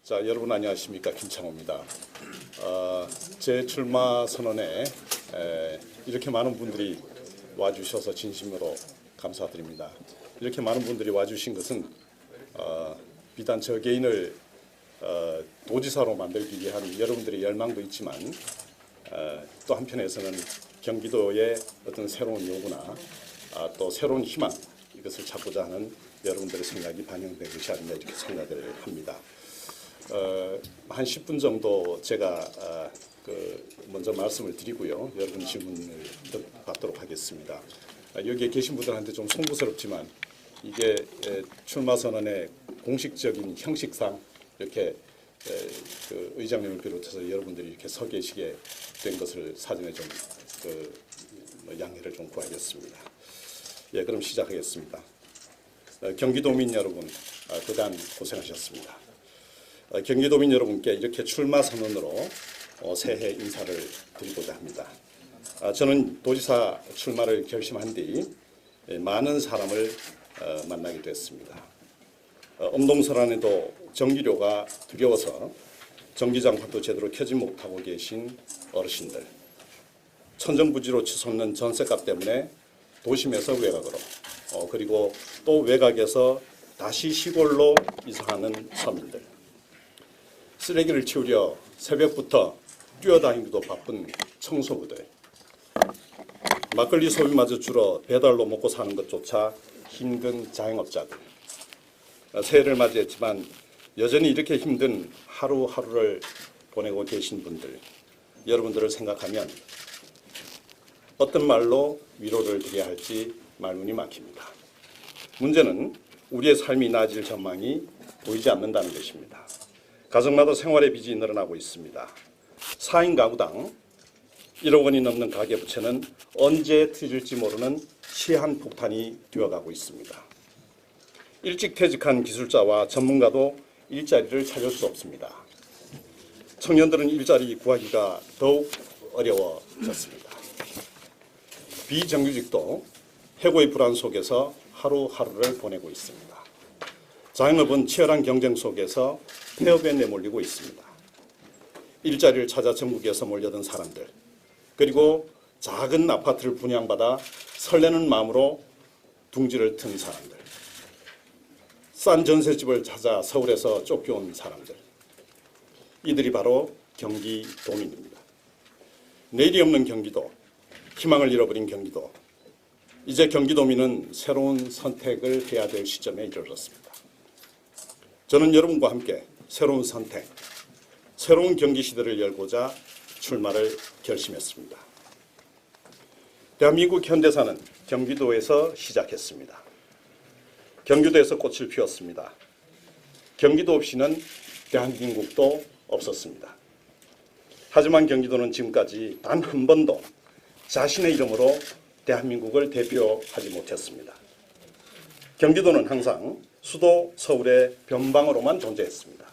자, 여러분 안녕하십니까? 김창호입니다. 제 출마 선언에 이렇게 많은 분들이 와주셔서 진심으로 감사드립니다. 이렇게 많은 분들이 와주신 것은 비단 저 개인을 도지사로 만들기 위한 여러분들의 열망도 있지만 또 한편에서는 경기도의 어떤 새로운 요구나 또 새로운 희망, 이것을 찾고자 하는 여러분들의 생각이 반영된 것이 아닌가 이렇게 생각을 합니다. 한 10분 정도 제가 먼저 말씀을 드리고요. 여러분 질문을 받도록 하겠습니다. 여기에 계신 분들한테 좀 송구스럽지만 이게 출마 선언의 공식적인 형식상 이렇게 의장님을 비롯해서 여러분들이 이렇게 서 계시게 된 것을 사전에 좀 양해를 좀 구하겠습니다. 예, 그럼 시작하겠습니다. 경기도민 여러분, 그간 고생하셨습니다. 경기도민 여러분께 이렇게 출마 선언으로 새해 인사를 드리고자 합니다. 저는 도지사 출마를 결심한 뒤 많은 사람을 만나게 됐습니다. 엄동설 안에도 전기료가 두려워서 전기장판도 제대로 켜지 못하고 계신 어르신들, 천정부지로 치솟는 전세값 때문에 도심에서 외곽으로 그리고 또 외곽에서 다시 시골로 이사하는 서민들, 쓰레기를 치우려 새벽부터 뛰어다니기도 바쁜 청소부들, 막걸리 소비마저 줄어 배달로 먹고 사는 것조차 힘든 자영업자들, 새해를 맞이했지만 여전히 이렇게 힘든 하루하루를 보내고 계신 분들, 여러분들을 생각하면 어떤 말로 위로를 드려야 할지 말문이 막힙니다. 문제는 우리의 삶이 나아질 전망이 보이지 않는다는 것입니다. 가정마다 생활의 빚이 늘어나고 있습니다. 4인 가구당 1억 원이 넘는 가계부채는 언제 터질지 모르는 시한폭탄이 되어가고 있습니다. 일찍 퇴직한 기술자와 전문가도 일자리를 찾을 수 없습니다. 청년들은 일자리 구하기가 더욱 어려워졌습니다. 비정규직도 해고의 불안 속에서 하루하루를 보내고 있습니다. 자영업은 치열한 경쟁 속에서 폐업에 내몰리고 있습니다. 일자리를 찾아 전국에서 몰려든 사람들, 그리고 작은 아파트를 분양받아 설레는 마음으로 둥지를 튼 사람들, 싼 전셋집을 찾아 서울에서 쫓겨온 사람들, 이들이 바로 경기도민입니다. 내일이 없는 경기도, 희망을 잃어버린 경기도, 이제 경기도민은 새로운 선택을 해야 될 시점에 이르렀습니다. 저는 여러분과 함께 새로운 선택, 새로운 경기 시대를 열고자 출마를 결심했습니다. 대한민국 현대사는 경기도에서 시작했습니다. 경기도에서 꽃을 피웠습니다. 경기도 없이는 대한민국도 없었습니다. 하지만 경기도는 지금까지 단 한 번도 자신의 이름으로 대한민국을 대표하지 못했습니다. 경기도는 항상 수도 서울의 변방으로만 존재했습니다.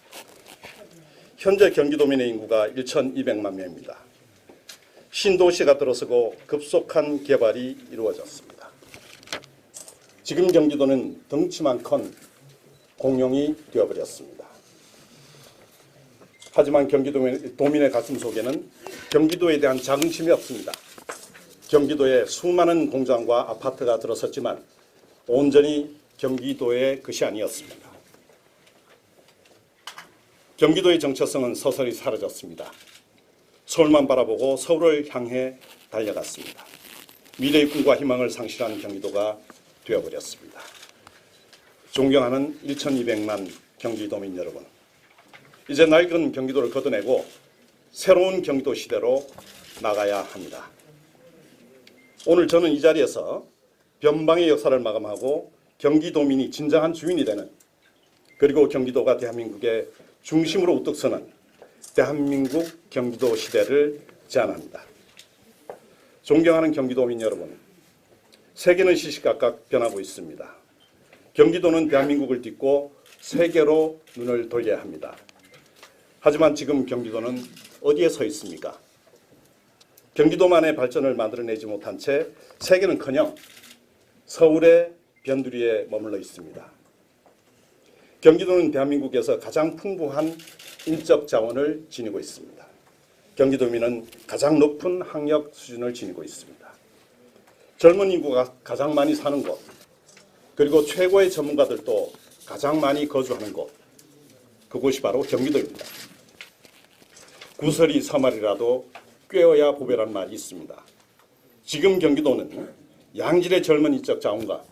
현재 경기도민의 인구가 1,200만 명입니다. 신도시가 들어서고 급속한 개발이 이루어졌습니다. 지금 경기도는 덩치만 큰 공룡이 되어버렸습니다. 하지만 경기도민의 가슴 속에는 경기도에 대한 자긍심이 없습니다. 경기도에 수많은 공장과 아파트가 들어섰지만 온전히 경기도의 것이 아니었습니다. 경기도의 정체성은 서서히 사라졌습니다. 서울만 바라보고 서울을 향해 달려갔습니다. 미래의 꿈과 희망을 상실한 경기도가 되어버렸습니다. 존경하는 1,200만 경기도민 여러분, 이제 낡은 경기도를 걷어내고 새로운 경기도 시대로 나가야 합니다. 오늘 저는 이 자리에서 변방의 역사를 마감하고 경기도민이 진정한 주인이 되는, 그리고 경기도가 대한민국의 중심으로 우뚝 서는 대한민국 경기도 시대를 제안합니다. 존경하는 경기도민 여러분, 세계는 시시각각 변하고 있습니다. 경기도는 대한민국을 딛고 세계로 눈을 돌려야 합니다. 하지만 지금 경기도는 어디에 서 있습니까? 경기도만의 발전을 만들어내지 못한 채 세계는커녕 서울의 변두리에 머물러 있습니다. 경기도는 대한민국에서 가장 풍부한 인적 자원을 지니고 있습니다. 경기도민은 가장 높은 학력 수준을 지니고 있습니다. 젊은 인구가 가장 많이 사는 곳, 그리고 최고의 전문가들도 가장 많이 거주하는 곳, 그곳이 바로 경기도입니다. 구설이 서말이라도 꿰어야 보배라는 말이 있습니다. 지금 경기도는 양질의 젊은 인적 자원과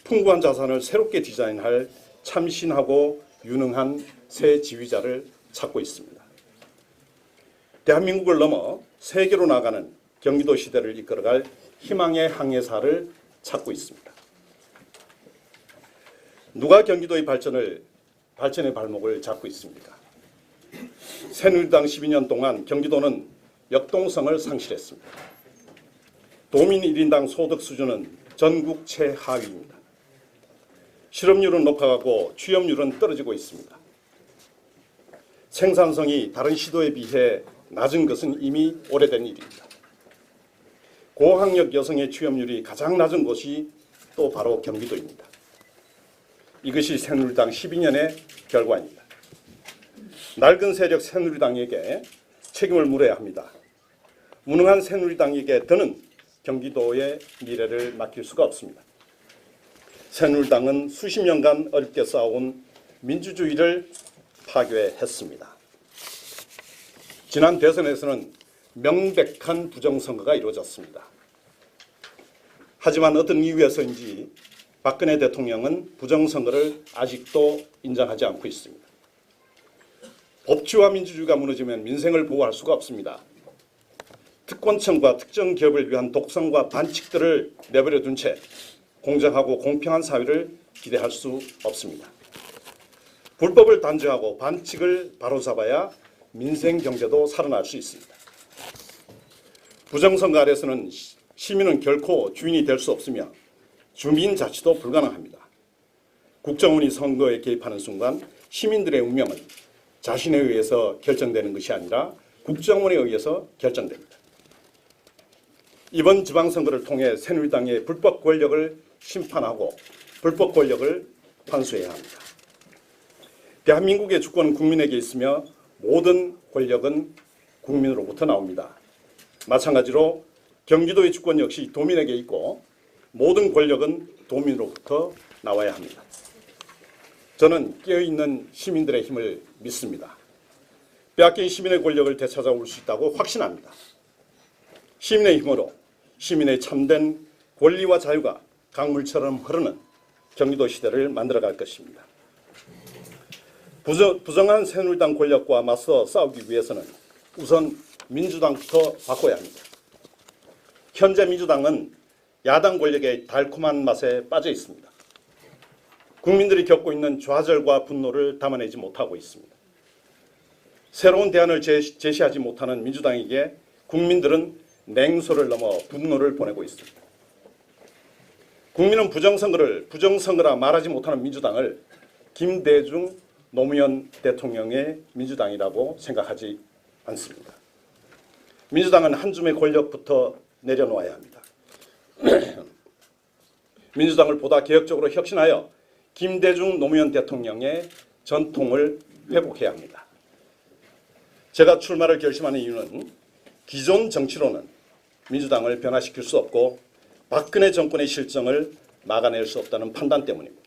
풍부한 자산을 새롭게 디자인할 참신하고 유능한 새 지휘자를 찾고 있습니다. 대한민국을 넘어 세계로 나가는 경기도 시대를 이끌어갈 희망의 항해사를 찾고 있습니다. 누가 경기도의 발전의 발목을 잡고 있습니까? 새누리당 12년 동안 경기도는 역동성을 상실했습니다. 도민 1인당 소득 수준은 전국 최하위입니다. 실업률은 높아가고 취업률은 떨어지고 있습니다. 생산성이 다른 시도에 비해 낮은 것은 이미 오래된 일입니다. 고학력 여성의 취업률이 가장 낮은 곳이 또 바로 경기도입니다. 이것이 새누리당 12년의 결과입니다. 낡은 세력 새누리당에게 책임을 물어야 합니다. 무능한 새누리당에게 더는 경기도의 미래를 맡길 수가 없습니다. 새누리당은 수십 년간 어렵게 쌓아온 민주주의를 파괴했습니다. 지난 대선에서는 명백한 부정선거가 이루어졌습니다. 하지만 어떤 이유에서인지 박근혜 대통령은 부정선거를 아직도 인정하지 않고 있습니다. 법치와 민주주의가 무너지면 민생을 보호할 수가 없습니다. 특권층과 특정 기업을 위한 독선과 반칙들을 내버려 둔 채 공정하고 공평한 사회를 기대할 수 없습니다. 불법을 단죄하고 반칙을 바로잡아야 민생 경제도 살아날 수 있습니다. 부정선거 아래서는 시민은 결코 주인이 될 수 없으며 주민 자치도 불가능합니다. 국정원이 선거에 개입하는 순간 시민들의 운명은 자신에 의해서 결정되는 것이 아니라 국정원에 의해서 결정됩니다. 이번 지방선거를 통해 새누리당의 불법 권력을 심판하고 불법 권력을 환수해야 합니다. 대한민국의 주권은 국민에게 있으며 모든 권력은 국민으로부터 나옵니다. 마찬가지로 경기도의 주권 역시 도민에게 있고 모든 권력은 도민으로부터 나와야 합니다. 저는 깨어있는 시민들의 힘을 믿습니다. 빼앗긴 시민의 권력을 되찾아올 수 있다고 확신합니다. 시민의 힘으로 시민의 참된 권리와 자유가 강물처럼 흐르는 경기도 시대를 만들어갈 것입니다. 부정한 새누리당 권력과 맞서 싸우기 위해서는 우선 민주당부터 바꿔야 합니다. 현재 민주당은 야당 권력의 달콤한 맛에 빠져 있습니다. 국민들이 겪고 있는 좌절과 분노를 담아내지 못하고 있습니다. 새로운 대안을 제시하지 못하는 민주당에게 국민들은 냉소를 넘어 분노를 보내고 있습니다. 국민은 부정선거라 말하지 못하는 민주당을 김대중 노무현 대통령의 민주당이라고 생각하지 않습니다. 민주당은 한 줌의 권력부터 내려놓아야 합니다. 민주당을 보다 개혁적으로 혁신하여 김대중 노무현 대통령의 전통을 회복해야 합니다. 제가 출마를 결심하는 이유는 기존 정치로는 민주당을 변화시킬 수 없고 박근혜 정권의 실정을 막아낼 수 없다는 판단 때문입니다.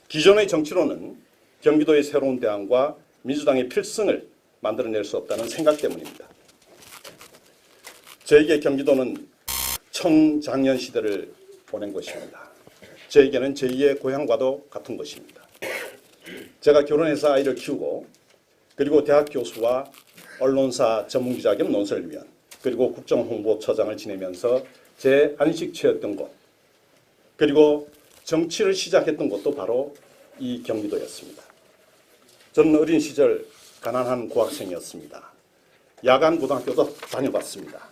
기존의 정치로는 경기도의 새로운 대안과 민주당의 필승을 만들어낼 수 없다는 생각 때문입니다. 저에게 경기도는 청장년 시대를 보낸 것입니다. 저에게는 제2의 고향과도 같은 것입니다. 제가 결혼해서 아이를 키우고 그리고 대학 교수와 언론사 전문기자 겸 논설위원 그리고 국정홍보처장을 지내면서 제 안식처였던 곳 그리고 정치를 시작했던 곳도 바로 이 경기도였습니다. 저는 어린 시절 가난한 고학생이었습니다. 야간 고등학교도 다녀봤습니다.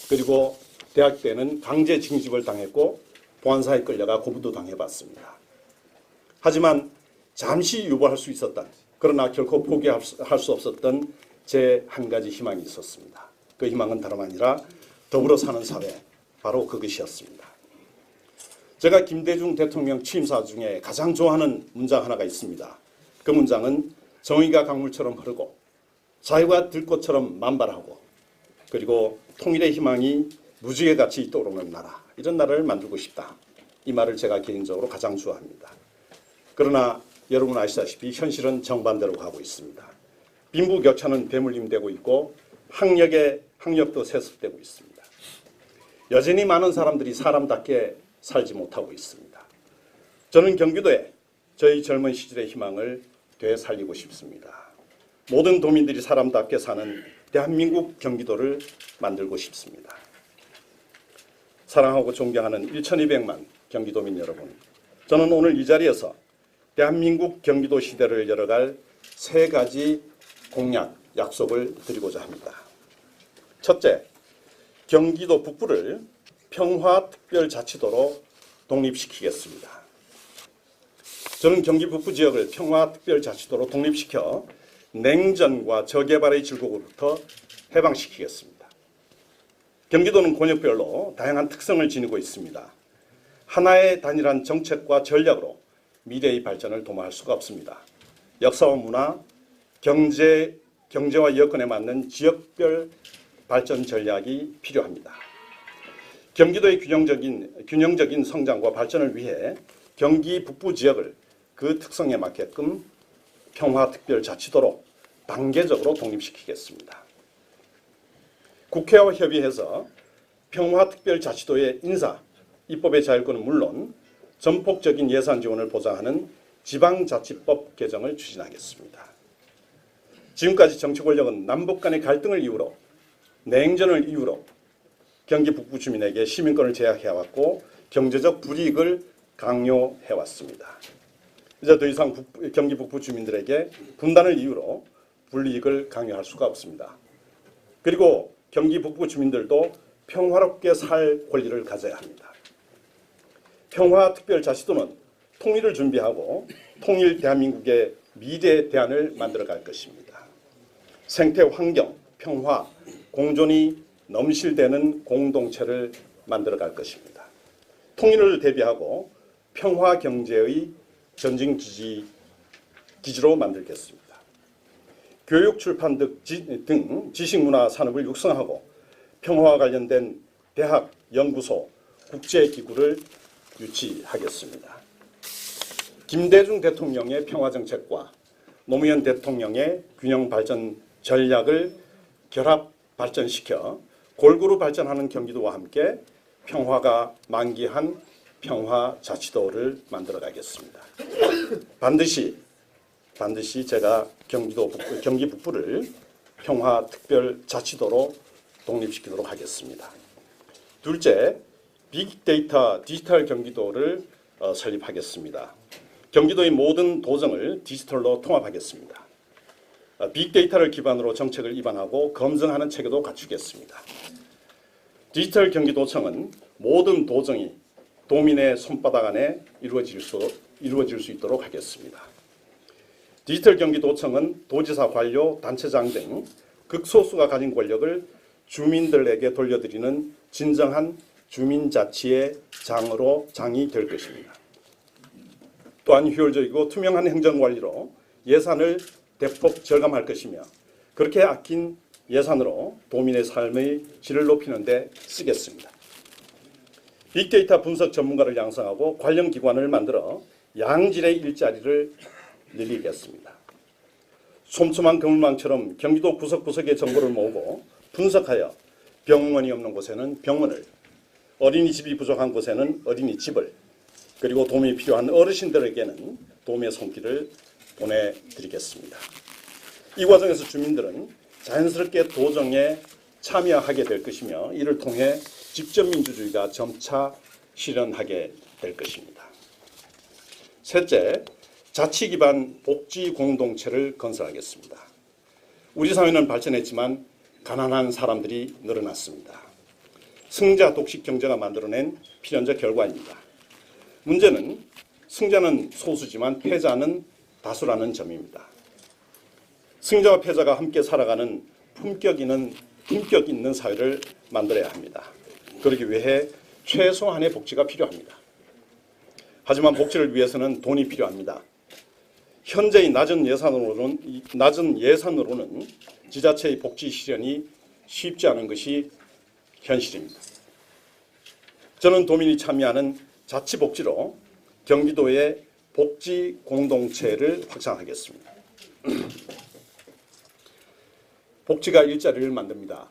그리고 대학 때는 강제 징집을 당했고 보안사에 끌려가 고문도 당해봤습니다. 하지만 잠시 유보할 수 있었던 그러나 결코 포기할 수 없었던 제 한 가지 희망이 있었습니다. 그 희망은 다름 아니라 더불어 사는 사회, 바로 그것이었습니다. 제가 김대중 대통령 취임사 중에 가장 좋아하는 문장 하나가 있습니다. 그 문장은 정의가 강물처럼 흐르고 자유가 들꽃처럼 만발하고 그리고 통일의 희망이 무지개 같이 떠오르는 나라, 이런 나라를 만들고 싶다. 이 말을 제가 개인적으로 가장 좋아합니다. 그러나 여러분 아시다시피 현실은 정반대로 가고 있습니다. 빈부격차는 배물림되고 있고 학력도 세습되고 있습니다. 여전히 많은 사람들이 사람답게 살지 못하고 있습니다. 저는 경기도에 저희 젊은 시절의 희망을 되살리고 싶습니다. 모든 도민들이 사람답게 사는 대한민국 경기도를 만들고 싶습니다. 사랑하고 존경하는 1200만 경기도민 여러분, 저는 오늘 이 자리에서 대한민국 경기도 시대를 열어갈 3가지 공약, 약속을 드리고자 합니다. 첫째, 경기도 북부를 평화특별자치도로 독립시키겠습니다. 저는 경기 북부 지역을 평화특별자치도로 독립시켜 냉전과 저개발의 질곡으로부터 해방시키겠습니다. 경기도는 권역별로 다양한 특성을 지니고 있습니다. 하나의 단일한 정책과 전략으로 미래의 발전을 도모할 수가 없습니다. 역사와 문화, 경제와 여건에 맞는 지역별 발전 전략이 필요합니다. 경기도의 균형적인 성장과 발전을 위해 경기 북부 지역을 그 특성에 맞게끔 평화특별자치도로 단계적으로 독립시키겠습니다. 국회와 협의해서 평화특별자치도의 인사, 입법의 자율권은 물론 전폭적인 예산 지원을 보장하는 지방자치법 개정을 추진하겠습니다. 지금까지 정치 권력은 남북 간의 갈등을 이유로, 냉전을 이유로 경기 북부 주민에게 시민권을 제약해왔고 경제적 불이익을 강요해왔습니다. 이제 더 이상 경기 북부 주민들에게 분단을 이유로 불이익을 강요할 수가 없습니다. 그리고 경기 북부 주민들도 평화롭게 살 권리를 가져야 합니다. 평화특별자치도는 통일을 준비하고 통일 대한민국의 미래 대안을 만들어갈 것입니다. 생태 환경, 평화, 공존이 넘실대는 공동체를 만들어갈 것입니다. 통일을 대비하고 평화 경제의 전진 기지로 만들겠습니다. 교육, 출판 등 지식문화 산업을 육성하고 평화와 관련된 대학, 연구소, 국제기구를 유치하겠습니다. 김대중 대통령의 평화정책과 노무현 대통령의 균형발전 전략을 결합 발전시켜 골고루 발전하는 경기도와 함께 평화가 만기한 평화자치도를 만들어가겠습니다. 반드시 제가 경기 북부를 평화특별자치도로 독립시키도록 하겠습니다. 둘째, 빅데이터 디지털 경기도를 설립하겠습니다. 경기도의 모든 도정을 디지털로 통합하겠습니다. 빅데이터를 기반으로 정책을 입안하고 검증하는 체계도 갖추겠습니다. 디지털 경기도청은 모든 도정이 도민의 손바닥 안에 이루어질 수 있도록 하겠습니다. 디지털 경기도청은 도지사, 관료, 단체장 등 극소수가 가진 권력을 주민들에게 돌려드리는 진정한 주민자치의 장이 될 것입니다. 또한 효율적이고 투명한 행정관리로 예산을 대폭 절감할 것이며 그렇게 아낀 예산으로 도민의 삶의 질을 높이는 데 쓰겠습니다. 빅데이터 분석 전문가를 양성하고 관련 기관을 만들어 양질의 일자리를 늘리겠습니다. 촘촘한 그물망처럼 경기도 구석구석의 정보를 모으고 분석하여 병원이 없는 곳에는 병원을, 어린이집이 부족한 곳에는 어린이집을, 그리고 도움이 필요한 어르신들에게는 도움의 손길을 보내드리겠습니다. 이 과정에서 주민들은 자연스럽게 도정에 참여하게 될 것이며 이를 통해 직접민주주의가 점차 실현하게 될 것입니다. 셋째, 자치 기반 복지 공동체를 건설하겠습니다. 우리 사회는 발전했지만 가난한 사람들이 늘어났습니다. 승자 독식 경제가 만들어낸 필연적 결과입니다. 문제는 승자는 소수지만 패자는 다수라는 점입니다. 승자와 패자가 함께 살아가는 품격 있는 사회를 만들어야 합니다. 그러기 위해 최소한의 복지가 필요합니다. 하지만 복지를 위해서는 돈이 필요합니다. 현재의 낮은 예산으로는 지자체의 복지 실현이 쉽지 않은 것이 현실입니다. 저는 도민이 참여하는 자치복지로 경기도의 복지 공동체를 확산하겠습니다. 복지가 일자리를 만듭니다.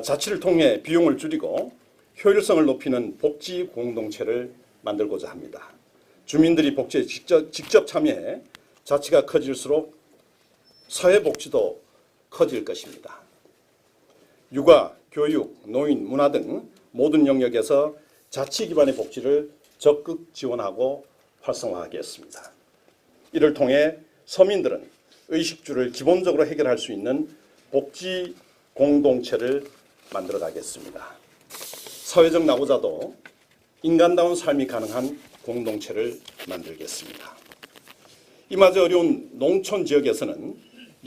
자치를 통해 비용을 줄이고 효율성을 높이는 복지 공동체를 만들고자 합니다. 주민들이 복지에 직접 참여해 자치가 커질수록 사회복지도 커질 것입니다. 육아, 교육, 노인, 문화 등 모든 영역에서 자치 기반의 복지를 적극 지원하고 활성화하겠습니다. 이를 통해 서민들은 의식주를 기본적으로 해결할 수 있는 복지 공동체를 만들어 가겠습니다. 사회적 낙오자도 인간다운 삶이 가능한 공동체를 만들겠습니다. 이마저 어려운 농촌 지역에서는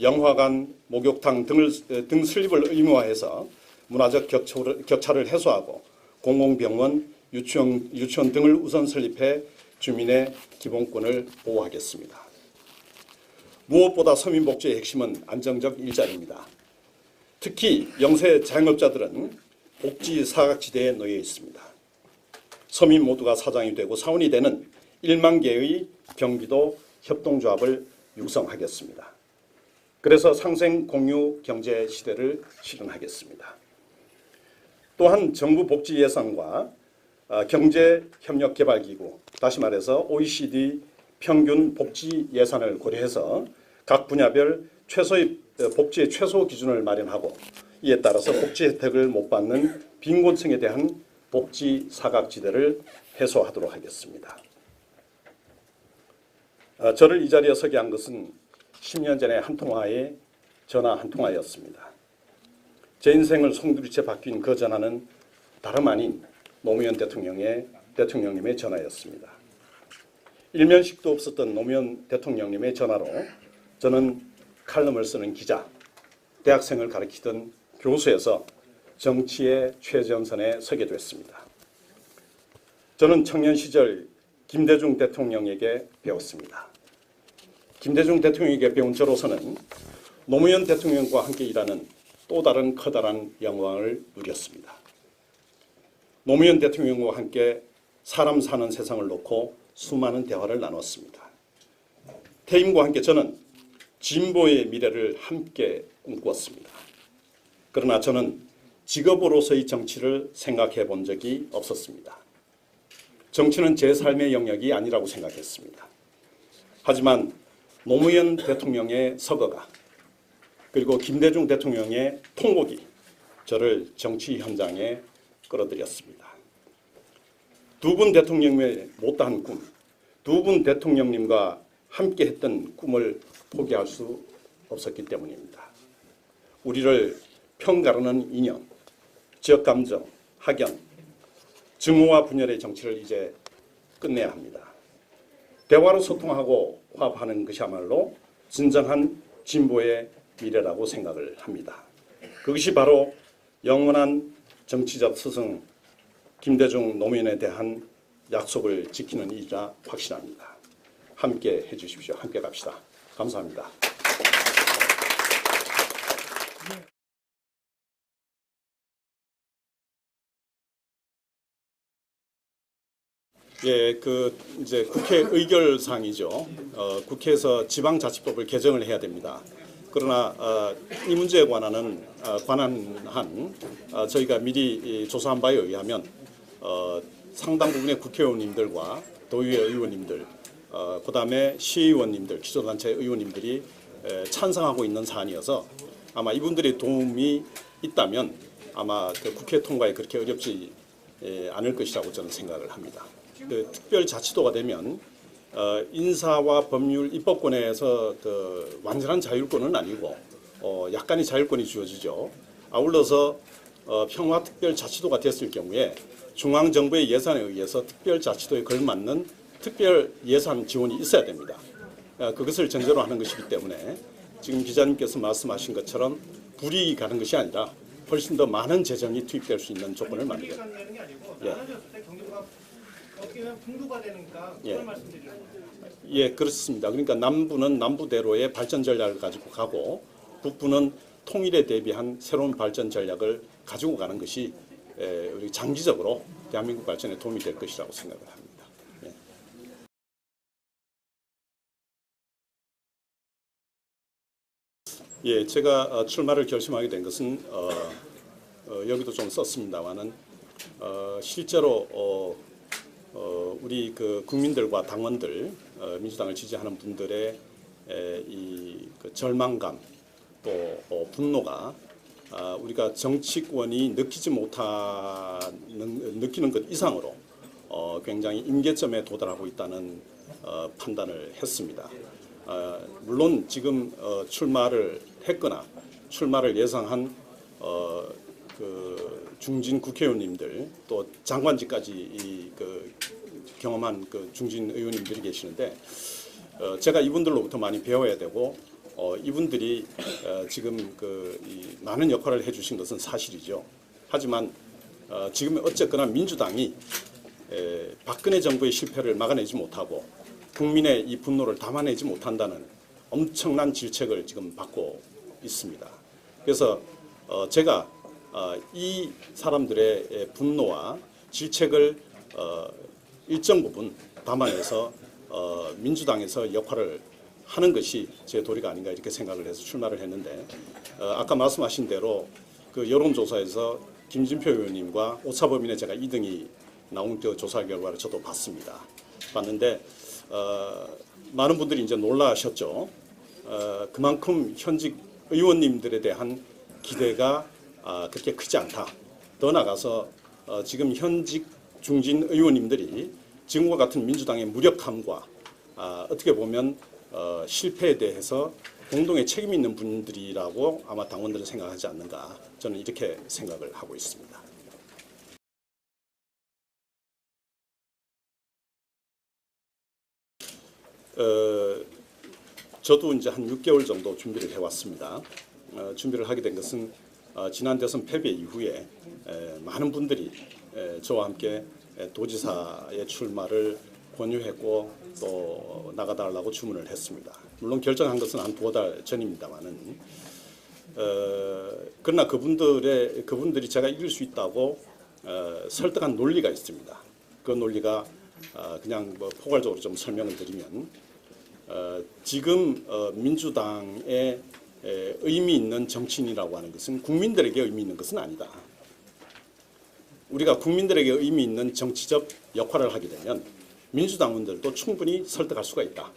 영화관, 목욕탕 등 설립을 의무화해서 문화적 격차를 해소하고 공공병원, 유치원 등을 우선 설립해 주민의 기본권을 보호하겠습니다. 무엇보다 서민복지의 핵심은 안정적 일자리입니다. 특히 영세 자영업자들은 복지 사각지대에 놓여 있습니다. 서민 모두가 사장이 되고 사원이 되는 1만 개의 경기도 협동조합을 육성하겠습니다. 그래서 상생 공유 경제 시대를 실현하겠습니다. 또한 정부 복지 예산과 경제협력개발기구, 다시 말해서 OECD 평균 복지 예산을 고려해서 각 분야별 최소의 복지의 최소 기준을 마련하고 이에 따라서 복지 혜택을 못 받는 빈곤층에 대한 복지 사각지대를 해소하도록 하겠습니다. 저를 이 자리에 서게 한 것은 10년 전에 전화 한 통화였습니다. 제 인생을 송두리째 바뀐 그 전화는 다름 아닌 노무현 대통령님의 전화였습니다. 일면식도 없었던 노무현 대통령님의 전화로 저는 칼럼을 쓰는 기자, 대학생을 가르치던 교수에서 정치의 최전선에 서게 됐습니다. 저는 청년 시절 김대중 대통령에게 배웠습니다. 김대중 대통령에게 배운 저로서는 노무현 대통령과 함께 일하는 또 다른 커다란 영광을 누렸습니다. 노무현 대통령과 함께 사람 사는 세상을 놓고 수많은 대화를 나눴습니다. 퇴임과 함께 저는 진보의 미래를 함께 꿈꾸었습니다. 그러나 저는 직업으로서의 정치를 생각해 본 적이 없었습니다. 정치는 제 삶의 영역이 아니라고 생각했습니다. 하지만 노무현 대통령의 서거가 그리고 김대중 대통령의 통곡이 저를 정치 현장에 끌어들였습니다. 두 분 대통령의 못다한 꿈, 두 분 대통령님과 함께 했던 꿈을 포기할 수 없었기 때문입니다. 우리를 편가르는 인연, 지역감정, 학연, 증오와 분열의 정치를 이제 끝내야 합니다. 대화로 소통하고 화합하는 것이야말로 진정한 진보의 미래라고 생각을 합니다. 그것이 바로 영원한 정치적 스승 김대중 노무현에 대한 약속을 지키는 일이라 확신합니다. 함께 해주십시오. 함께 갑시다. 감사합니다. 예, 이제 국회 의결사항이죠. 국회에서 지방자치법을 개정을 해야 됩니다. 그러나 이 문제에 관한 한 저희가 미리 조사한 바에 의하면 상당 부분의 국회의원님들과 도의회 의원님들, 그다음에 시의원님들, 기초단체 의원님들이 찬성하고 있는 사안이어서 아마 이분들의 도움이 있다면 아마 그 국회 통과에 그렇게 어렵지 않을 것이라고 저는 생각을 합니다. 그 특별자치도가 되면 인사와 법률 입법권에서 그 완전한 자율권은 아니고 약간의 자율권이 주어지죠. 아울러서 평화특별자치도가 됐을 경우에 중앙정부의 예산에 의해서 특별자치도에 걸맞는 특별 예산 지원이 있어야 됩니다. 그것을 전제로 하는 것이기 때문에 지금 기자님께서 말씀하신 것처럼 불이익이 가는 것이 아니라 훨씬 더 많은 재정이 투입될 수 있는 조건을 만들어야 됩니다. 예. 어떻게 보면 분도가 되니까 예. 그걸 말씀드리는 거예요. 예, 그렇습니다. 그러니까 남부는 남부대로의 발전 전략을 가지고 가고 북부는 통일에 대비한 새로운 발전 전략을 가지고 가는 것이 우리 장기적으로 대한민국 발전에 도움이 될 것이라고 생각을 합니다. 예, 제가 출마를 결심하게 된 것은 여기도 좀 썼습니다만은 실제로 우리 그 국민들과 당원들, 민주당을 지지하는 분들의 그 절망감 또 분노가 우리가 정치권이 느끼는 것 이상으로 굉장히 임계점에 도달하고 있다는 판단을 했습니다. 물론 지금 출마를 했거나 출마를 예상한 그 중진 국회의원님들 또 장관직까지 경험한 그 중진 의원님들이 계시는데 제가 이분들로부터 많이 배워야 되고 이분들이 지금 이 많은 역할을 해주신 것은 사실이죠. 하지만 지금 어쨌거나 민주당이 박근혜 정부의 실패를 막아내지 못하고 국민의 이 분노를 담아내지 못한다는 엄청난 질책을 지금 받고 있습니다. 그래서 제가 이 사람들의 분노와 질책을 일정 부분 담아내서 민주당에서 역할을 하는 것이 제 도리가 아닌가 이렇게 생각을 해서 출마를 했는데 아까 말씀하신 대로 그 여론조사에서 김진표 의원님과 오차범위내 제가 2등이 나온 그 조사 결과를 저도 봤습니다. 봤는데 많은 분들이 이제 놀라셨죠. 그만큼 현직 의원님들에 대한 기대가 그렇게 크지 않다. 더 나아가서 지금 현직 중진 의원님들이 지금과 같은 민주당의 무력함과 어떻게 보면 실패에 대해서 공동의 책임 있는 분들이라고 아마 당원들은 생각하지 않는가. 저는 이렇게 생각을 하고 있습니다. 저도 이제 한 6개월 정도 준비를 해왔습니다. 준비를 하게 된 것은 지난 대선 패배 이후에 많은 분들이 저와 함께 도지사의 출마를 권유했고 또 나가달라고 주문을 했습니다. 물론 결정한 것은 한 2달 전입니다만은 그러나 그분들이 제가 이길 수 있다고 설득한 논리가 있습니다. 그 논리가 그냥 뭐 포괄적으로 좀 설명을 드리면 지금 민주당의 의미 있는 정치인이라고 하는 것은 국민들에게 의미 있는 것은 아니다. 우리가 국민들에게 의미 있는 정치적 역할을 하게 되면 민주당원들도 충분히 설득할 수가 있다.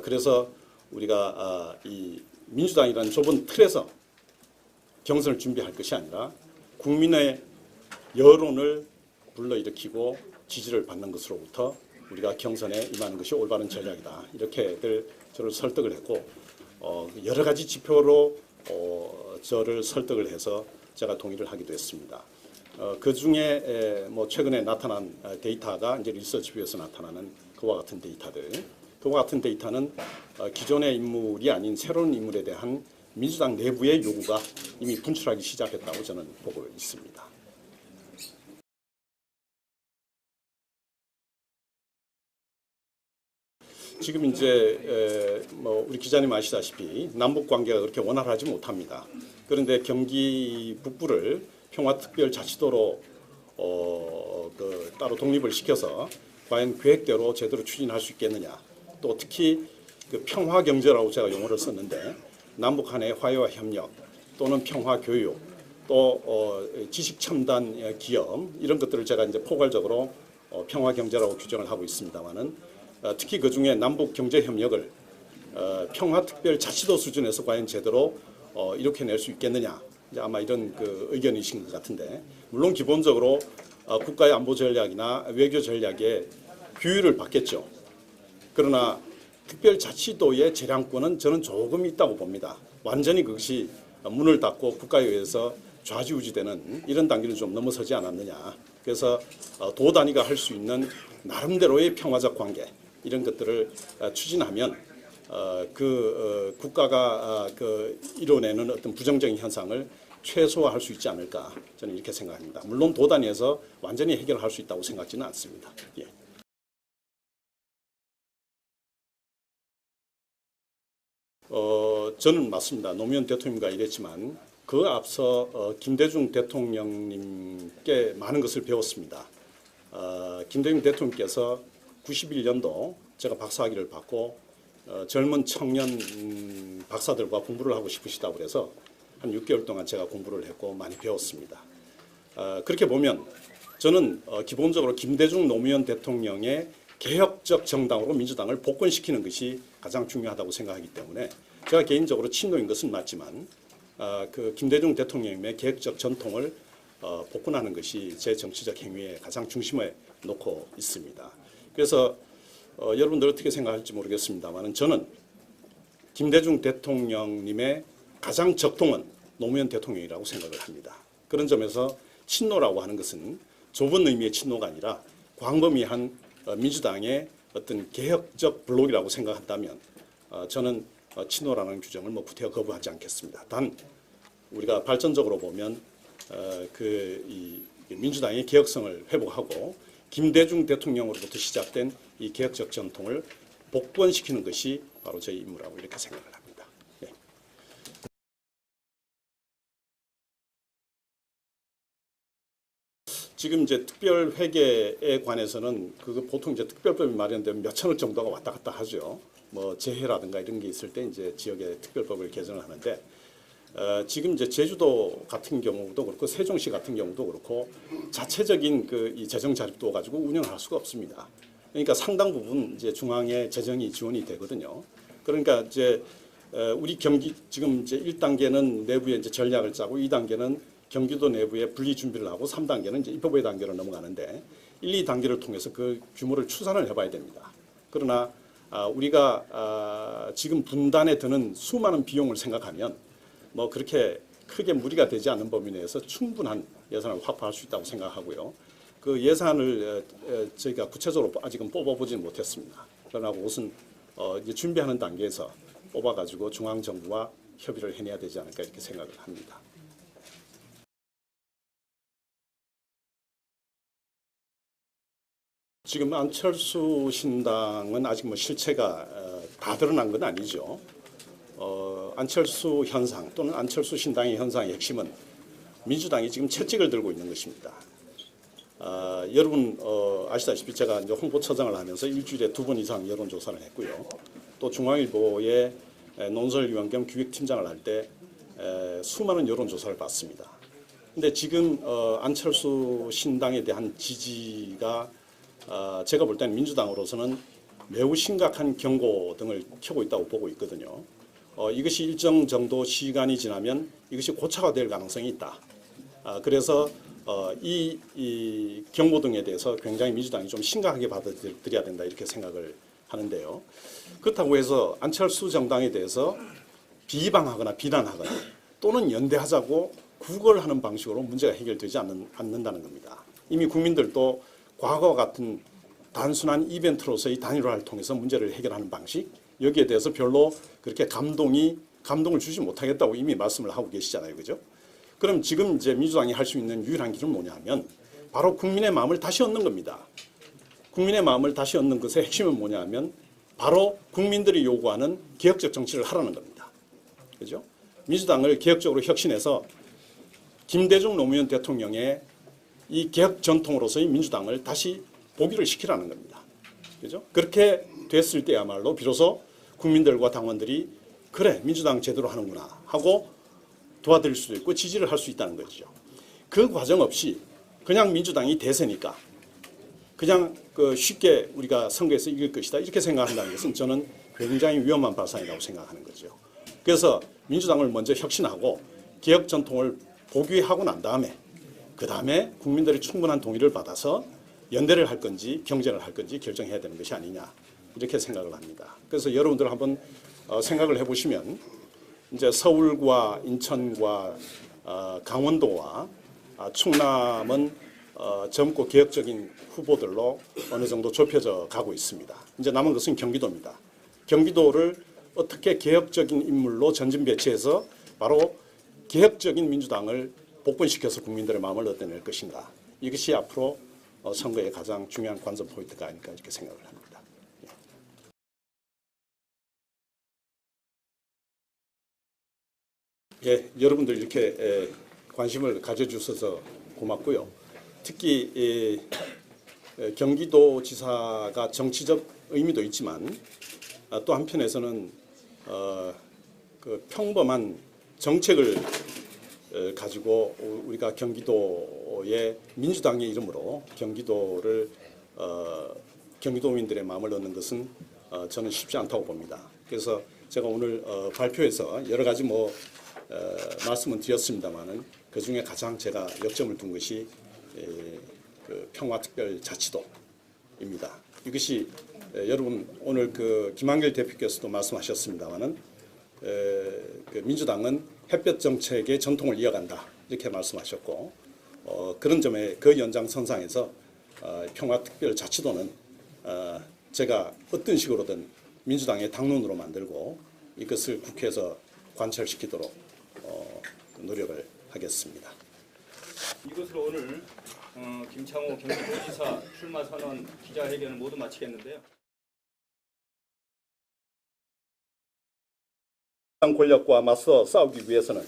그래서 우리가 이 민주당이라는 좁은 틀에서 경선을 준비할 것이 아니라 국민의 여론을 불러일으키고 지지를 받는 것으로부터 우리가 경선에 임하는 것이 올바른 전략이다. 이렇게들 저를 설득을 했고 여러 가지 지표로 저를 설득을 해서 제가 동의를 하기도 했습니다. 그 중에 뭐 최근에 나타난 데이터가 이제 리서치뷰에서 나타나는 그와 같은 데이터들, 그와 같은 데이터는 기존의 인물이 아닌 새로운 인물에 대한 민주당 내부의 요구가 이미 분출하기 시작했다고 저는 보고 있습니다. 지금 이제 뭐 우리 기자님 아시다시피 남북 관계가 그렇게 원활하지 못합니다. 그런데 경기 북부를 평화특별자치도로 따로 독립을 시켜서 과연 계획대로 제대로 추진할 수 있겠느냐. 또 특히 그 평화경제라고 제가 용어를 썼는데 남북 간의 화해와 협력 또는 평화교육 또 지식첨단 기업 이런 것들을 제가 이제 포괄적으로 평화경제라고 규정을 하고 있습니다만은 특히 그 중에 남북 경제 협력을 평화특별자치도 수준에서 과연 제대로 이렇게 낼 수 있겠느냐. 이제 아마 이런 그 의견이신 것 같은데 물론 기본적으로 국가의 안보 전략이나 외교 전략에 규율을 받겠죠. 그러나 특별자치도의 재량권은 저는 조금 있다고 봅니다. 완전히 그것이 문을 닫고 국가에 의해서 좌지우지되는 이런 단계를 좀 넘어서지 않았느냐. 그래서 도 단위가 할 수 있는 나름대로의 평화적 관계 이런 것들을 추진하면 국가가 이뤄내는 어떤 부정적인 현상을 최소화할 수 있지 않을까 저는 이렇게 생각합니다. 물론 도 단위에서 완전히 해결할 수 있다고 생각지는 않습니다. 예. 저는 맞습니다. 노무현 대통령과 일했지만 그 앞서 김대중 대통령님께 많은 것을 배웠습니다. 김대중 대통령께서 91년도 제가 박사학위를 받고 젊은 청년 박사들과 공부를 하고 싶으시다고 그래서 한 6개월 동안 제가 공부를 했고 많이 배웠습니다. 그렇게 보면 저는 기본적으로 김대중 노무현 대통령의 개혁적 정당으로 민주당을 복권시키는 것이 가장 중요하다고 생각하기 때문에 제가 개인적으로 친노인 것은 맞지만 그 김대중 대통령님의 개혁적 전통을 복권하는 것이 제 정치적 행위의 가장 중심에 놓고 있습니다. 그래서 여러분들 어떻게 생각할지 모르겠습니다만 저는 김대중 대통령님의 가장 적통은 노무현 대통령이라고 생각을 합니다. 그런 점에서 친노라고 하는 것은 좁은 의미의 친노가 아니라 광범위한 민주당의 어떤 개혁적 블록이라고 생각한다면 저는 친노라는 규정을 뭐 구태여 거부하지 않겠습니다. 단 우리가 발전적으로 보면 이 민주당의 개혁성을 회복하고 김대중 대통령으로부터 시작된 이 개혁적 전통을 복권시키는 것이 바로 저희 임무라고 이렇게 생각을 합니다. 네. 지금 이제 특별회계에 관해서는 보통 이제 특별법이 마련되면 몇 천억 정도가 왔다 갔다 하죠. 뭐 재해라든가 이런 게 있을 때 이제 지역의 특별법을 개정을 하는데 지금 이제 제주도 같은 경우도 그렇고 세종시 같은 경우도 그렇고 자체적인 이 재정 자립도 가지고 운영할 수가 없습니다. 그러니까 상당 부분 이제 중앙의 재정이 지원이 되거든요. 그러니까 이제 우리 경기 지금 이제 1단계는 내부에 이제 전략을 짜고 2단계는 경기도 내부에 분리 준비를 하고 3단계는 이제 입법의 단계로 넘어가는데 1, 2단계를 통해서 그 규모를 추산을 해봐야 됩니다. 그러나 우리가 지금 분단에 드는 수많은 비용을 생각하면 뭐 그렇게 크게 무리가 되지 않는 범위 내에서 충분한 예산을 확보할 수 있다고 생각하고요. 그 예산을 저희가 구체적으로 아직은 뽑아보지는 못했습니다. 그러나 그것은 이제 준비하는 단계에서 뽑아가지고 중앙정부와 협의를 해내야 되지 않을까 이렇게 생각을 합니다. 지금 안철수 신당은 아직 뭐 실체가 다 드러난 건 아니죠. 안철수 현상 또는 안철수 신당의 현상의 핵심은 민주당이 지금 채찍을 들고 있는 것입니다. 여러분 아시다시피 제가 이제 홍보처장을 하면서 일주일에 2번 이상 여론조사를 했고요. 또 중앙일보의 논설위원 겸 기획팀장을 할 때 수많은 여론조사를 봤습니다. 근데 지금 안철수 신당에 대한 지지가 제가 볼 때는 민주당으로서는 매우 심각한 경고등을 켜고 있다고 보고 있거든요. 이것이 일정 정도 시간이 지나면 이것이 고차가 될 가능성이 있다. 그래서 이 경고등에 대해서 굉장히 민주당이 좀 심각하게 받아들여야 된다 이렇게 생각을 하는데요. 그렇다고 해서 안철수 정당에 대해서 비방하거나 비난하거나 또는 연대하자고 구걸하는 방식으로 문제가 해결되지 않는다는 겁니다. 이미 국민들도 과거와 같은 단순한 이벤트로서의 단일화를 통해서 문제를 해결하는 방식 여기에 대해서 별로 그렇게 감동을 주지 못하겠다고 이미 말씀을 하고 계시잖아요. 그죠? 그럼 지금 이제 민주당이 할 수 있는 유일한 길은 뭐냐 하면 바로 국민의 마음을 다시 얻는 겁니다. 국민의 마음을 다시 얻는 것의 핵심은 뭐냐 하면 바로 국민들이 요구하는 개혁적 정치를 하라는 겁니다. 그죠? 민주당을 개혁적으로 혁신해서 김대중 노무현 대통령의 이 개혁 전통으로서의 민주당을 다시 복위를 시키라는 겁니다. 그죠? 그렇게 됐을 때야말로 비로소 국민들과 당원들이 그래 민주당 제대로 하는구나 하고 도와드릴 수도 있고 지지를 할 수 있다는 거죠. 그 과정 없이 그냥 민주당이 대세니까 그냥 쉽게 우리가 선거에서 이길 것이다 이렇게 생각한다는 것은 저는 굉장히 위험한 발상이라고 생각하는 거죠. 그래서 민주당을 먼저 혁신하고 개혁 전통을 복위하고 난 다음에 그 다음에 국민들의 충분한 동의를 받아서 연대를 할 건지 경쟁을 할 건지 결정해야 되는 것이 아니냐 이렇게 생각을 합니다. 그래서 여러분들 한번 생각을 해보시면 이제 서울과 인천과 강원도와 충남은 젊고 개혁적인 후보들로 어느 정도 좁혀져 가고 있습니다. 이제 남은 것은 경기도입니다. 경기도를 어떻게 개혁적인 인물로 전진 배치해서 바로 개혁적인 민주당을 복권시켜서 국민들의 마음을 얻어낼 것인가. 이것이 앞으로 선거의 가장 중요한 관전 포인트가 아닐까 이렇게 생각을 합니다. 예, 여러분들 이렇게 관심을 가져주셔서 고맙고요. 특히 경기도지사가 정치적 의미도 있지만 또 한편에서는 그 평범한 정책을 가지고 우리가 경기도의 민주당의 이름으로 경기도를 경기도민들의 마음을 얻는 것은 저는 쉽지 않다고 봅니다. 그래서 제가 오늘 발표에서 여러 가지 말씀은 드렸습니다만은 그 중에 가장 제가 역점을 둔 것이 그 평화특별자치도입니다. 이것이 여러분 오늘 그 김한길 대표께서도 말씀하셨습니다만은 그 민주당은 햇볕 정책의 전통을 이어간다 이렇게 말씀하셨고 그런 점에 그 연장선상에서 평화특별자치도는 제가 어떤 식으로든 민주당의 당론으로 만들고 이것을 국회에서 관철시키도록 노력을 하겠습니다. 이것으로 오늘 김창호 경기도지사 출마 선언 기자회견을 모두 마치겠는데요. 권력과 맞서 싸우기 위해서는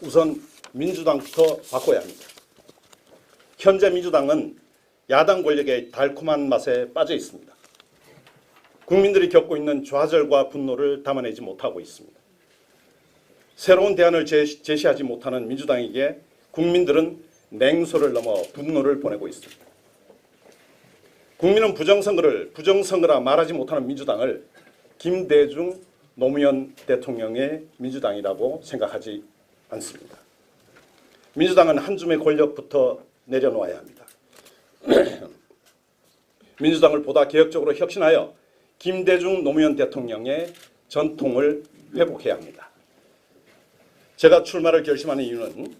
우선 민주당부터 바꿔야 합니다. 현재 민주당은 야당 권력의 달콤한 맛에 빠져 있습니다. 국민들이 겪고 있는 좌절과 분노를 담아내지 못하고 있습니다. 새로운 대안을 제시하지 못하는 민주당에게 국민들은 냉소를 넘어 분노를 보내고 있습니다. 국민은 부정선거라 말하지 못하는 민주당을 김대중 노무현 대통령의 민주당이라고 생각하지 않습니다. 민주당은 한 줌의 권력부터 내려놓아야 합니다. 민주당을 보다 개혁적으로 혁신하여 김대중 노무현 대통령의 전통을 회복해야 합니다. 제가 출마를 결심하는 이유는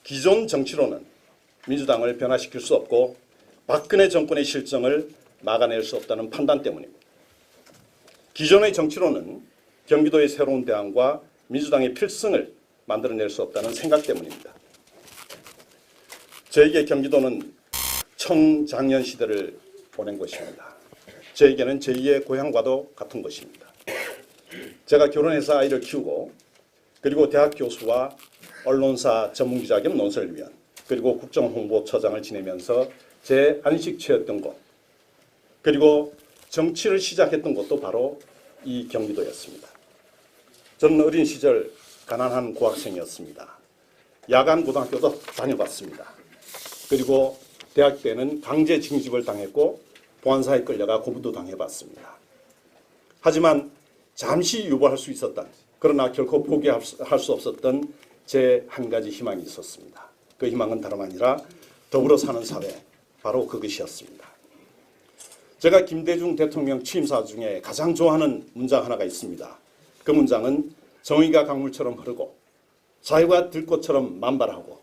기존 정치로는 민주당을 변화시킬 수 없고 박근혜 정권의 실정을 막아낼 수 없다는 판단 때문입니다. 기존의 정치로는 경기도의 새로운 대안과 민주당의 필승을 만들어낼 수 없다는 생각 때문입니다. 저에게 경기도는 청장년 시대를 보낸 것입니다. 저에게는 제2의 고향과도 같은 것입니다. 제가 결혼해서 아이를 키우고 그리고 대학 교수와 언론사 전문기자 겸 논설위원 그리고 국정홍보처장을 지내면서 제 안식처였던 곳 그리고 정치를 시작했던 곳도 바로 이 경기도였습니다. 저는 어린 시절 가난한 고학생이었습니다. 야간 고등학교도 다녀봤습니다. 그리고 대학 때는 강제 징집을 당했고 보안사에 끌려가 고문도 당해봤습니다. 하지만 잠시 유보할 수 있었던 그러나 결코 포기할 수 없었던 제 한 가지 희망이 있었습니다. 그 희망은 다름 아니라 더불어 사는 사회, 바로 그것이었습니다. 제가 김대중 대통령 취임사 중에 가장 좋아하는 문장 하나가 있습니다. 그 문장은 정의가 강물처럼 흐르고 자유가 들꽃처럼 만발하고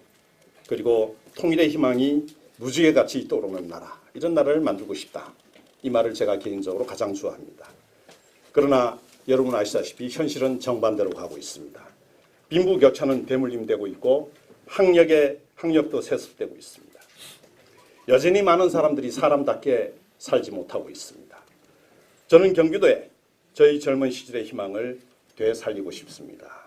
그리고 통일의 희망이 무지개 같이 떠오르는 나라, 이런 나라를 만들고 싶다. 이 말을 제가 개인적으로 가장 좋아합니다. 그러나 여러분 아시다시피 현실은 정반대로 가고 있습니다. 빈부격차는 대물림되고 있고 학력도 세습되고 있습니다. 여전히 많은 사람들이 사람답게 살지 못하고 있습니다. 저는 경기도에 저희 젊은 시절의 희망을 되살리고 싶습니다.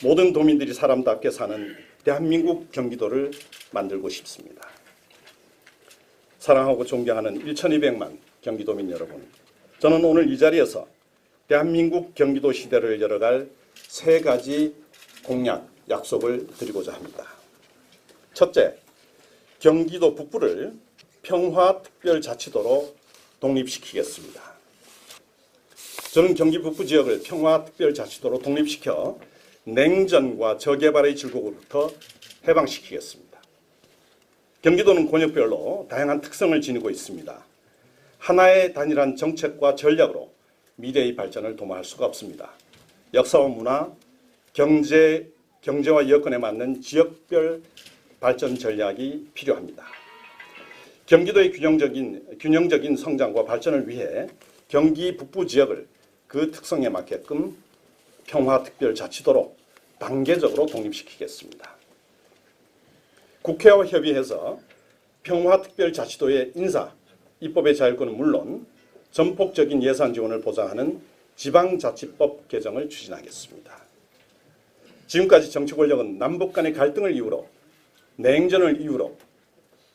모든 도민들이 사람답게 사는 대한민국 경기도를 만들고 싶습니다. 사랑하고 존경하는 1200만 경기도민 여러분, 저는 오늘 이 자리에서 대한민국 경기도 시대를 열어갈 세 가지 공약, 약속을 드리고자 합니다. 첫째, 경기도 북부를 평화특별자치도로 독립시키겠습니다. 저는 경기 북부 지역을 평화특별자치도로 독립시켜 냉전과 저개발의 질곡으로부터 해방시키겠습니다. 경기도는 권역별로 다양한 특성을 지니고 있습니다. 하나의 단일한 정책과 전략으로 미래의 발전을 도모할 수가 없습니다. 역사와 문화, 경제와 여건에 맞는 지역별 발전 전략이 필요합니다. 경기도의 균형적인 성장과 발전을 위해 경기 북부 지역을 그 특성에 맞게끔 평화특별자치도로 단계적으로 독립시키겠습니다. 국회와 협의해서 평화특별자치도의 인사, 입법의 자율권은 물론 전폭적인 예산 지원을 보장하는 지방자치법 개정을 추진하겠습니다. 지금까지 정치 권력은 남북 간의 갈등을 이유로, 냉전을 이유로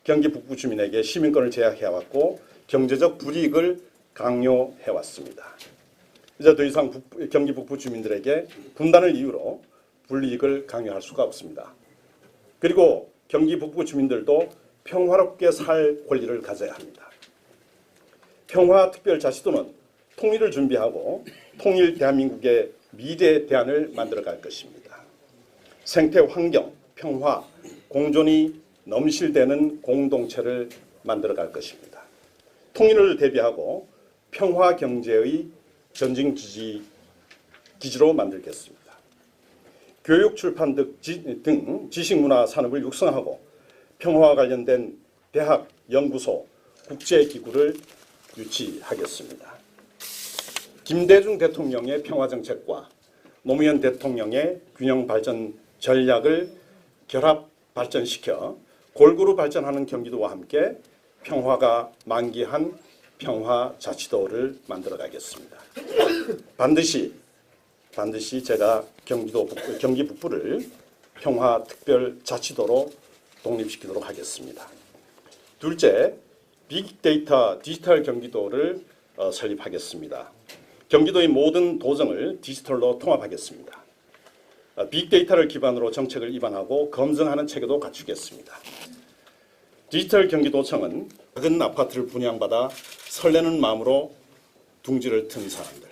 경기 북부 주민에게 시민권을 제약해왔고 경제적 불이익을 강요해왔습니다. 이제 더 이상 경기 북부 주민들에게 분단을 이유로 불이익을 강요할 수가 없습니다. 그리고 경기 북부 주민들도 평화롭게 살 권리를 가져야 합니다. 평화특별자치도는 통일을 준비하고 통일 대한민국의 미래 대안을 만들어갈 것입니다. 생태 환경, 평화, 공존이 넘실대는 공동체를 만들어갈 것입니다. 통일을 대비하고 평화 경제의 전진 기지로 만들겠습니다. 교육, 출판 등 지식문화 산업을 육성하고 평화와 관련된 대학, 연구소, 국제기구를 유치하겠습니다. 김대중 대통령의 평화정책과 노무현 대통령의 균형발전 전략을 결합 발전시켜 골고루 발전하는 경기도와 함께 평화가 만기한 평화자치도를 만들어가겠습니다. 반드시 제가 경기 북부를 평화특별자치도로 독립시키도록 하겠습니다. 둘째, 빅데이터 디지털 경기도를 설립하겠습니다. 경기도의 모든 도정을 디지털로 통합하겠습니다. 빅데이터를 기반으로 정책을 입안하고 검증하는 체계도 갖추겠습니다. 디지털 경기도청은 작은 아파트를 분양받아 설레는 마음으로 둥지를 튼 사람들,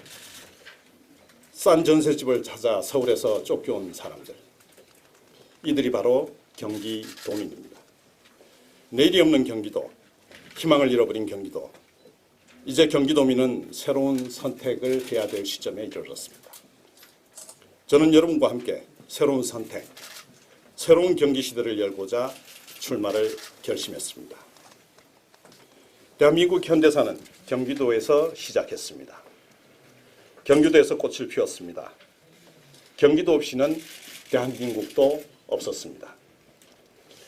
싼 전셋집을 찾아 서울에서 쫓겨온 사람들, 이들이 바로 경기도민입니다. 내일이 없는 경기도, 희망을 잃어버린 경기도, 이제 경기도민은 새로운 선택을 해야 될 시점에 이르렀습니다. 저는 여러분과 함께 새로운 선택, 새로운 경기 시대를 열고자 출마를 결심했습니다. 대한민국 현대사는 경기도에서 시작했습니다. 경기도에서 꽃을 피웠습니다. 경기도 없이는 대한민국도 없었습니다.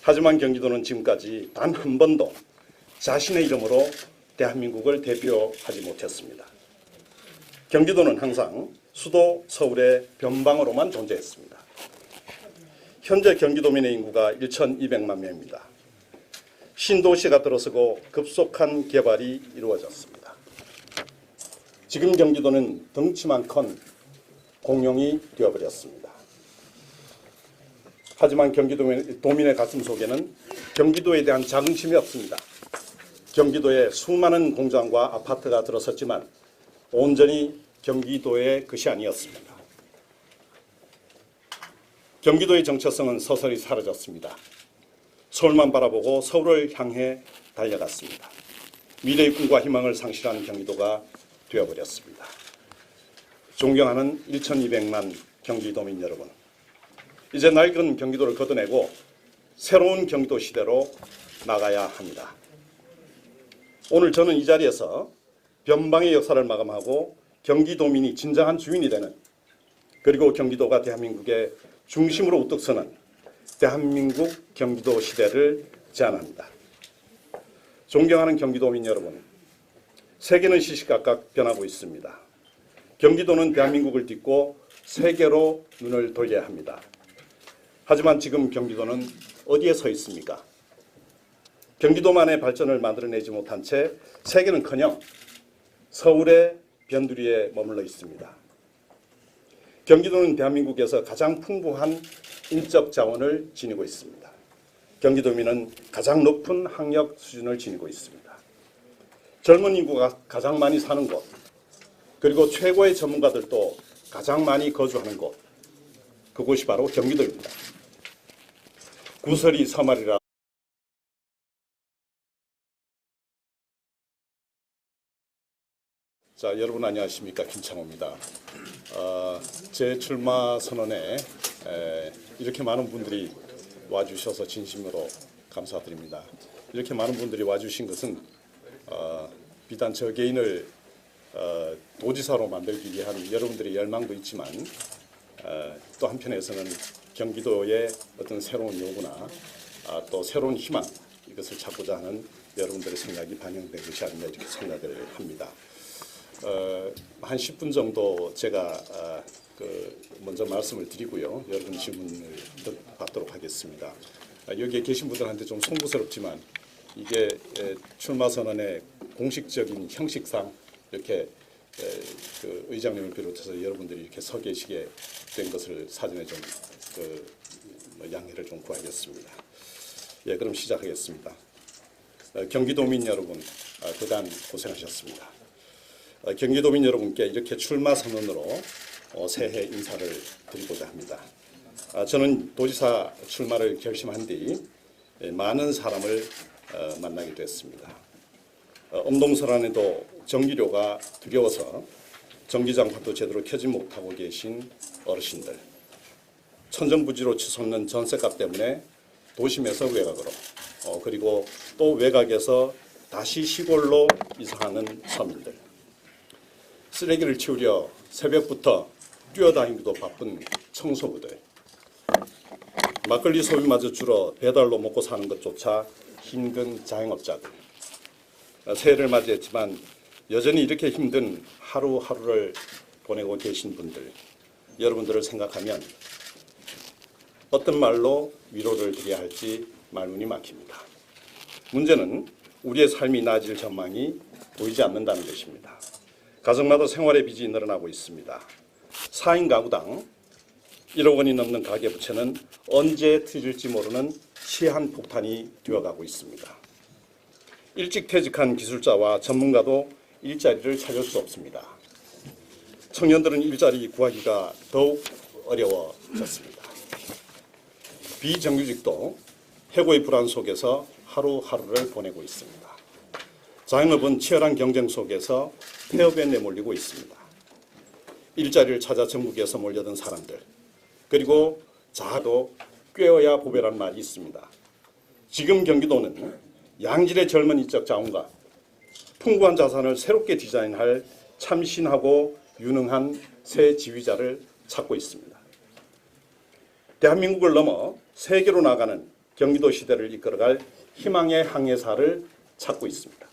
하지만 경기도는 지금까지 단 한 번도 자신의 이름으로 대한민국을 대표하지 못했습니다. 경기도는 항상 수도 서울의 변방으로만 존재했습니다. 현재 경기도민의 인구가 1,200만 명입니다. 신도시가 들어서고 급속한 개발이 이루어졌습니다. 지금 경기도는 덩치만 큰 공룡이 되어버렸습니다. 하지만 경기도민의 가슴 속에는 경기도에 대한 자긍심이 없습니다. 경기도에 수많은 공장과 아파트가 들어섰지만 온전히 경기도의 것이 아니었습니다. 경기도의 정체성은 서서히 사라졌습니다. 서울만 바라보고 서울을 향해 달려갔습니다. 미래의 꿈과 희망을 상실한 경기도가 되어버렸습니다. 존경하는 1,200만 경기도민 여러분, 이제 낡은 경기도를 걷어내고 새로운 경기도 시대로 나가야 합니다. 오늘 저는 이 자리에서 변방의 역사를 마감하고 경기도민이 진정한 주인이 되는, 그리고 경기도가 대한민국의 중심으로 우뚝 서는 대한민국 경기도 시대를 제안합니다. 존경하는 경기도민 여러분, 세계는 시시각각 변하고 있습니다. 경기도는 대한민국을 딛고 세계로 눈을 돌려야 합니다. 하지만 지금 경기도는 어디에 서 있습니까? 경기도만의 발전을 만들어내지 못한 채 세계는커녕 서울의 변두리에 머물러 있습니다. 경기도는 대한민국에서 가장 풍부한 인적 자원을 지니고 있습니다. 경기도민은 가장 높은 학력 수준을 지니고 있습니다. 젊은 인구가 가장 많이 사는 곳, 그리고 최고의 전문가들도 가장 많이 거주하는 곳, 그곳이 바로 경기도입니다. 구설이 서말이라 자, 여러분 안녕하십니까? 김창호입니다. 제 출마 선언에 이렇게 많은 분들이 와주셔서 진심으로 감사드립니다. 이렇게 많은 분들이 와주신 것은 비단 저 개인을 도지사로 만들기 위한 여러분들의 열망도 있지만 또 한편에서는 경기도의 어떤 새로운 요구나 또 새로운 희망 이것을 찾고자 하는 여러분들의 생각이 반영된 것이 아니냐 이렇게 생각을 합니다. 한 10분 정도 제가 먼저 말씀을 드리고요. 여러분 질문을 받도록 하겠습니다. 여기에 계신 분들한테 좀 송구스럽지만 이게 출마 선언의 공식적인 형식상 이렇게 의장님을 비롯해서 여러분들이 이렇게 서 계시게 된 것을 사전에 좀 양해를 좀 구하겠습니다. 예, 그럼 시작하겠습니다. 경기도민 여러분, 그간 고생하셨습니다. 경기도민 여러분께 이렇게 출마 선언으로 새해 인사를 드리고자 합니다. 저는 도지사 출마를 결심한 뒤 많은 사람을 만나게 됐습니다. 엄동설안에도 전기료가 두려워서 전기장판도 제대로 켜지 못하고 계신 어르신들, 천정부지로 치솟는 전세값 때문에 도심에서 외곽으로 그리고 또 외곽에서 다시 시골로 이사하는 서민들, 쓰레기를 치우려 새벽부터 뛰어다니기도 바쁜 청소부들, 막걸리 소비마저 줄어 배달로 먹고 사는 것조차 힘든 자영업자들, 새해를 맞이했지만 여전히 이렇게 힘든 하루하루를 보내고 계신 분들, 여러분들을 생각하면 어떤 말로 위로를 드려야 할지 말문이 막힙니다. 문제는 우리의 삶이 나아질 전망이 보이지 않는다는 것입니다. 가정마다 생활의 빚이 늘어나고 있습니다. 4인 가구당 1억 원이 넘는 가계부채는 언제 터질지 모르는 시한폭탄이 되어가고 있습니다. 일찍 퇴직한 기술자와 전문가도 일자리를 찾을 수 없습니다. 청년들은 일자리 구하기가 더욱 어려워졌습니다. 비정규직도 해고의 불안 속에서 하루하루를 보내고 있습니다. 자영업은 치열한 경쟁 속에서 폐업에 내몰리고 있습니다. 일자리를 찾아 전국에서 몰려든 사람들, 그리고 자아도 꿰어야 보배란 말이 있습니다. 지금 경기도는 양질의 젊은 인적 자원과 풍부한 자산을 새롭게 디자인할 참신하고 유능한 새 지휘자를 찾고 있습니다. 대한민국을 넘어 세계로 나가는 경기도 시대를 이끌어갈 희망의 항해사를 찾고 있습니다.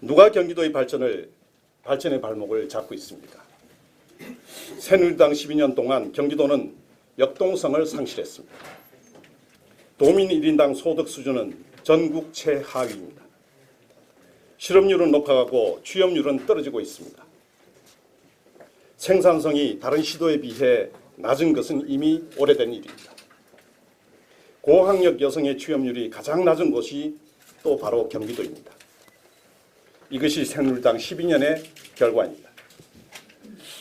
누가 경기도의 발전의 발목을 잡고 있습니까? 새누리당 12년 동안 경기도는 역동성을 상실했습니다. 도민 1인당 소득 수준은 전국 최하위입니다. 실업률은 높아가고 취업률은 떨어지고 있습니다. 생산성이 다른 시도에 비해 낮은 것은 이미 오래된 일입니다. 고학력 여성의 취업률이 가장 낮은 곳이 또 바로 경기도입니다. 이것이 새누리당 12년의 결과입니다.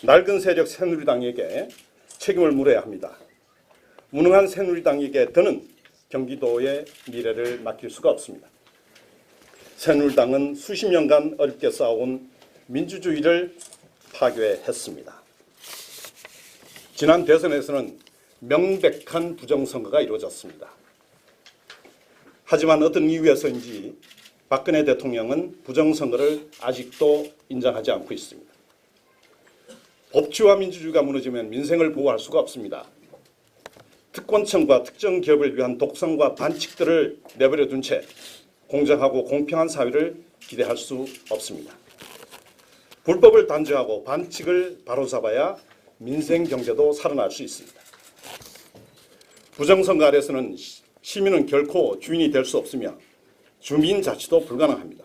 낡은 세력 새누리당에게 책임을 물어야 합니다. 무능한 새누리당에게 더는 경기도의 미래를 맡길 수가 없습니다. 새누리당은 수십 년간 어렵게 쌓아온 민주주의를 파괴했습니다. 지난 대선에서는 명백한 부정선거가 이루어졌습니다. 하지만 어떤 이유에서인지 박근혜 대통령은 부정선거를 아직도 인정하지 않고 있습니다. 법치와 민주주의가 무너지면 민생을 보호할 수가 없습니다. 특권층과 특정 기업을 위한 독선과 반칙들을 내버려 둔 채 공정하고 공평한 사회를 기대할 수 없습니다. 불법을 단죄하고 반칙을 바로잡아야 민생 경제도 살아날 수 있습니다. 부정선거 아래서는 시민은 결코 주인이 될 수 없으며 주민 자치도 불가능합니다.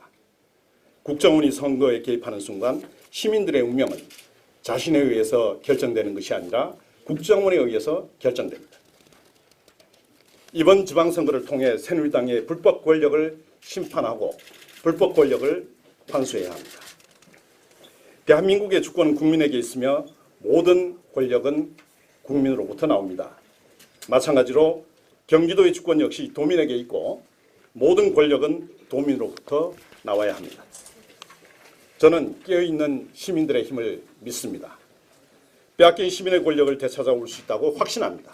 국정원이 선거에 개입하는 순간 시민들의 운명은 자신에 의해서 결정되는 것이 아니라 국정원에 의해서 결정됩니다. 이번 지방선거를 통해 새누리당의 불법 권력을 심판하고 불법 권력을 판수해야 합니다. 대한민국의 주권은 국민에게 있으며 모든 권력은 국민으로부터 나옵니다. 마찬가지로 경기도의 주권 역시 도민에게 있고 모든 권력은 도민으로부터 나와야 합니다. 저는 깨어있는 시민들의 힘을 믿습니다. 빼앗긴 시민의 권력을 되찾아올 수 있다고 확신합니다.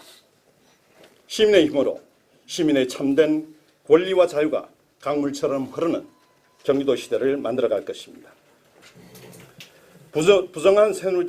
시민의 힘으로 시민의 참된 권리와 자유가 강물처럼 흐르는 경기도 시대를 만들어갈 것입니다. 부정한 새누리당